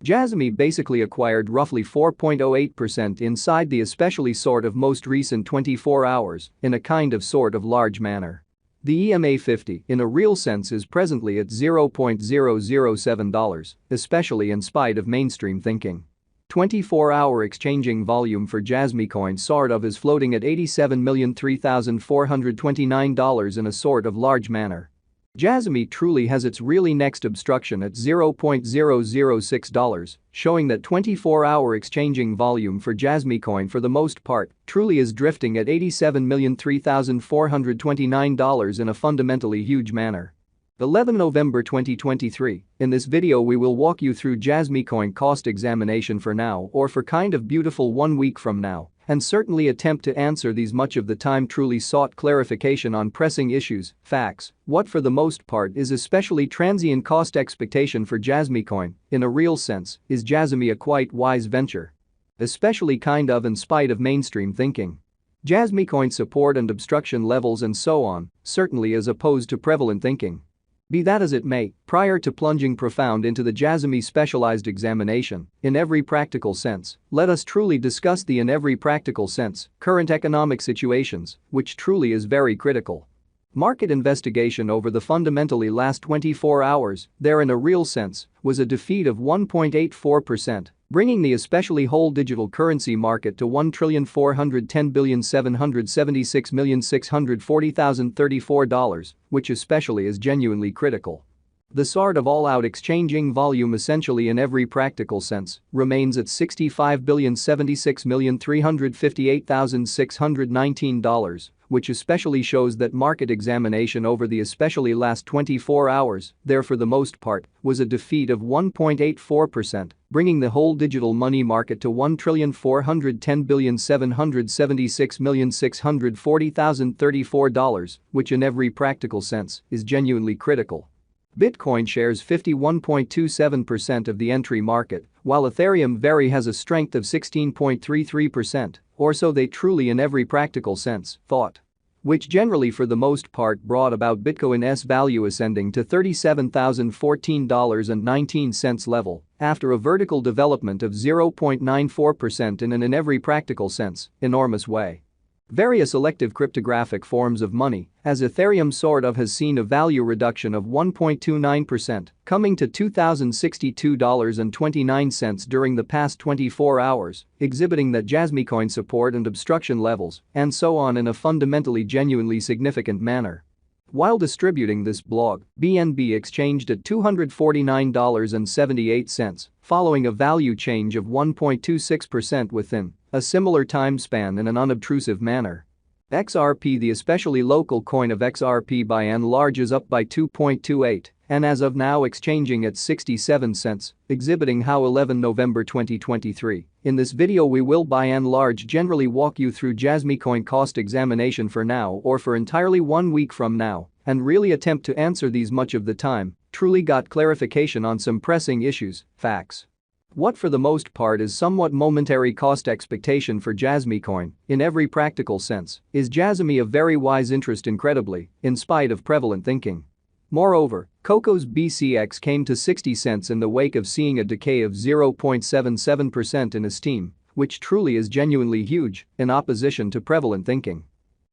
Jasmy basically acquired roughly 4.08% inside the especially sort of most recent 24 hours in a kind of sort of large manner. The EMA 50 in a real sense is presently at $0.007, especially in spite of mainstream thinking. 24-hour exchanging volume for Jasmy coin sort of is floating at $87,003,429 in a sort of large manner. Jasmy truly has its really next obstruction at $0.006, showing that 24-hour exchanging volume for Jasmy coin for the most part truly is drifting at $87,003,429 in a fundamentally huge manner. 11 November 2023, in this video we will walk you through Jasmy coin cost examination for now or for kind of beautiful 1 week from now, and certainly attempt to answer these much of the time truly sought clarification on pressing issues, facts, what for the most part is especially transient cost expectation for Jasmy coin, in a real sense, is Jasmy a quite wise venture? Especially kind of in spite of mainstream thinking. Jasmy coin support and obstruction levels and so on, certainly as opposed to prevalent thinking. Be that as it may, prior to plunging profound into the Jasmy specialized examination, in every practical sense, let us truly discuss the in every practical sense current economic situations, which truly is very critical. Market investigation over the fundamentally last 24 hours, there in a real sense, was a defeat of 1.84%. Bringing the especially whole digital currency market to $1,410,776,640,034, which especially is genuinely critical. The sort of all-out exchanging volume essentially in every practical sense remains at $65,076,358,619, which especially shows that market examination over the especially last 24 hours, there for the most part, was a defeat of 1.84%, bringing the whole digital money market to $1,410,776,640,034, which in every practical sense is genuinely critical. Bitcoin shares 51.27% of the entry market, while Ethereum very has a strength of 16.33%, or so they truly in every practical sense thought. Which generally for the most part brought about Bitcoin's value ascending to $37,014.19 level after a vertical development of 0.94% in an in every practical sense enormous way. Various elective cryptographic forms of money, as Ethereum sort of has seen a value reduction of 1.29%, coming to $2,062.29 during the past 24 hours, exhibiting that Jasmy coin support and obstruction levels, and so on in a fundamentally genuinely significant manner. While distributing this blog, BNB exchanged at $249.78, following a value change of 1.26% within a similar time span in an unobtrusive manner. XRP, the especially local coin of XRP by and large, is up by 2.28 and as of now exchanging at 67 cents, exhibiting how 11 November 2023. In this video we will by and large generally walk you through Jasmy coin cost examination for now or for entirely 1 week from now and really attempt to answer these much of the time, truly got clarification on some pressing issues, facts. What for the most part is somewhat momentary cost expectation for Jasmy coin, in every practical sense, is Jasmy a very wise interest incredibly, in spite of prevalent thinking. Moreover, Coco's BCX came to 60 cents in the wake of seeing a decay of 0.77% in esteem, which truly is genuinely huge, in opposition to prevalent thinking.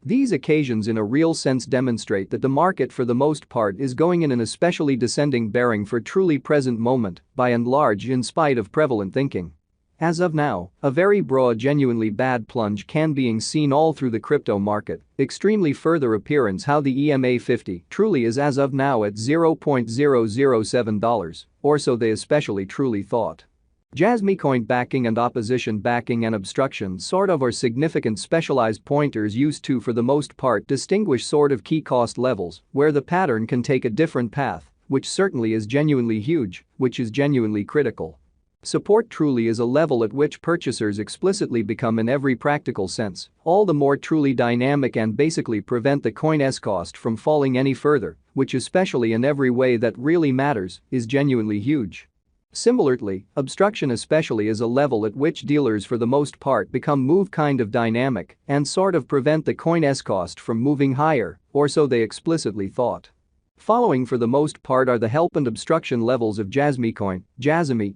These occasions in a real sense demonstrate that the market for the most part is going in an especially descending bearing for truly present moment, by and large in spite of prevalent thinking. As of now, a very broad genuinely bad plunge can being seen all through the crypto market, extremely further appearance how the EMA 50 truly is as of now at $0.007, or so they especially truly thought. Jasmy coin backing and opposition backing and obstruction sort of are significant specialized pointers used to for the most part distinguish sort of key cost levels where the pattern can take a different path, which certainly is genuinely huge, which is genuinely critical. Support truly is a level at which purchasers explicitly become in every practical sense all the more truly dynamic and basically prevent the coin's cost from falling any further, which especially in every way that really matters is genuinely huge. Similarly, obstruction especially is a level at which dealers for the most part become move kind of dynamic and sort of prevent the coin's cost from moving higher, or so they explicitly thought. Following for the most part are the help and obstruction levels of Jasmy coin. Jasmy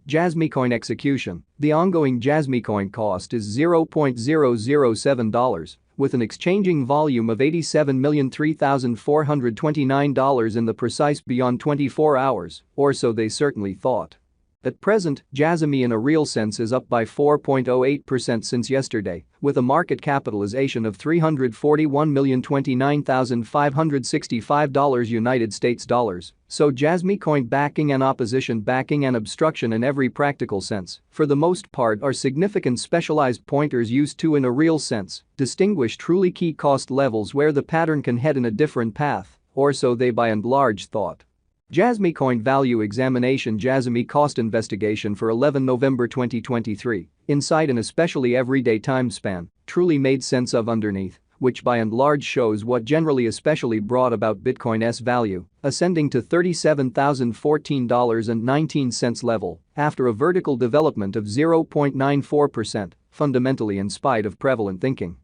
coin execution. The ongoing Jasmy coin cost is $0.007, with an exchanging volume of $87,003,429 in the precise beyond 24 hours, or so they certainly thought. At present, Jasmy in a real sense is up by 4.08% since yesterday, with a market capitalization of $341,029,565 United States dollars. So Jasmy coin backing and opposition backing and obstruction in every practical sense, for the most part, are significant specialized pointers used to in a real sense distinguish truly key cost levels where the pattern can head in a different path, or so they by and large thought. Jasmy coin value examination. Jasmy cost investigation for 11 November 2023, inside an especially everyday time span, truly made sense of underneath, which by and large shows what generally especially brought about Bitcoin's value, ascending to $37,014.19 level after a vertical development of 0.94%, fundamentally in spite of prevalent thinking.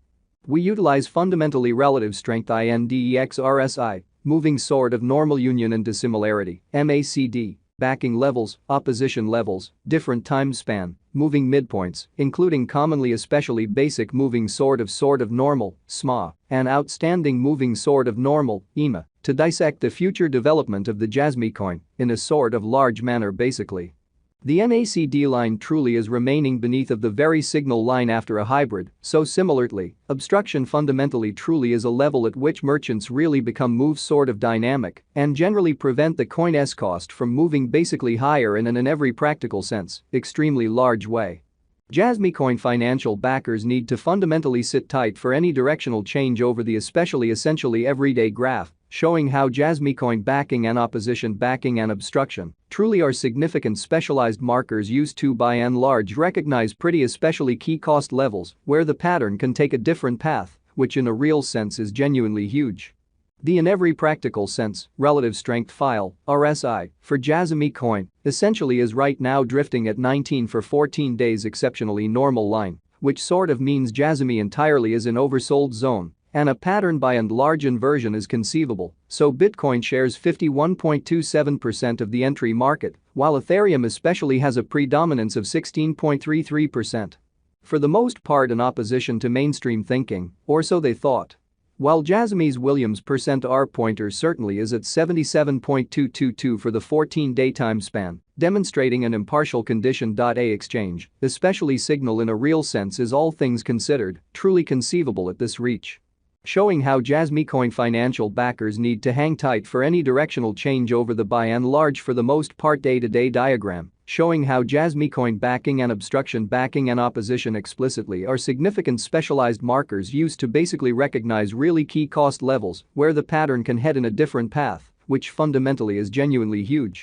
We utilize fundamentally relative strength INDEX RSI, moving sword of normal union and dissimilarity, MACD, backing levels, opposition levels, different time span, moving midpoints, including commonly especially basic moving sword of normal, SMA, and outstanding moving sword of normal, EMA, to dissect the future development of the Jasmy coin in a sort of large manner basically. The MACD line truly is remaining beneath of the very signal line after a hybrid, so similarly, obstruction fundamentally truly is a level at which merchants really become move sort of dynamic and generally prevent the coin's cost from moving basically higher in every practical sense, extremely large way. Jasmy coin financial backers need to fundamentally sit tight for any directional change over the especially essentially everyday graph, showing how Jasmy coin backing and opposition backing and obstruction truly are significant specialized markers used to by and large recognize pretty especially key cost levels where the pattern can take a different path, which in a real sense is genuinely huge. The in every practical sense, relative strength file, RSI, for Jasmy coin, essentially is right now drifting at 19 for 14 days exceptionally normal line, which sort of means Jasmy entirely is in oversold zone, and a pattern by and large inversion is conceivable, so Bitcoin shares 51.27% of the entry market, while Ethereum especially has a predominance of 16.33%. For the most part in opposition to mainstream thinking, or so they thought. While Jasmy's Williams %R pointer certainly is at 77.222 for the 14-day time span, demonstrating an impartial condition. A exchange, especially signal in a real sense is all things considered, truly conceivable at this reach. Showing how Jasmy coin financial backers need to hang tight for any directional change over the by and large for the most part day-to-day diagram, showing how Jasmy coin backing and obstruction backing and opposition explicitly are significant specialized markers used to basically recognize really key cost levels where the pattern can head in a different path, which fundamentally is genuinely huge.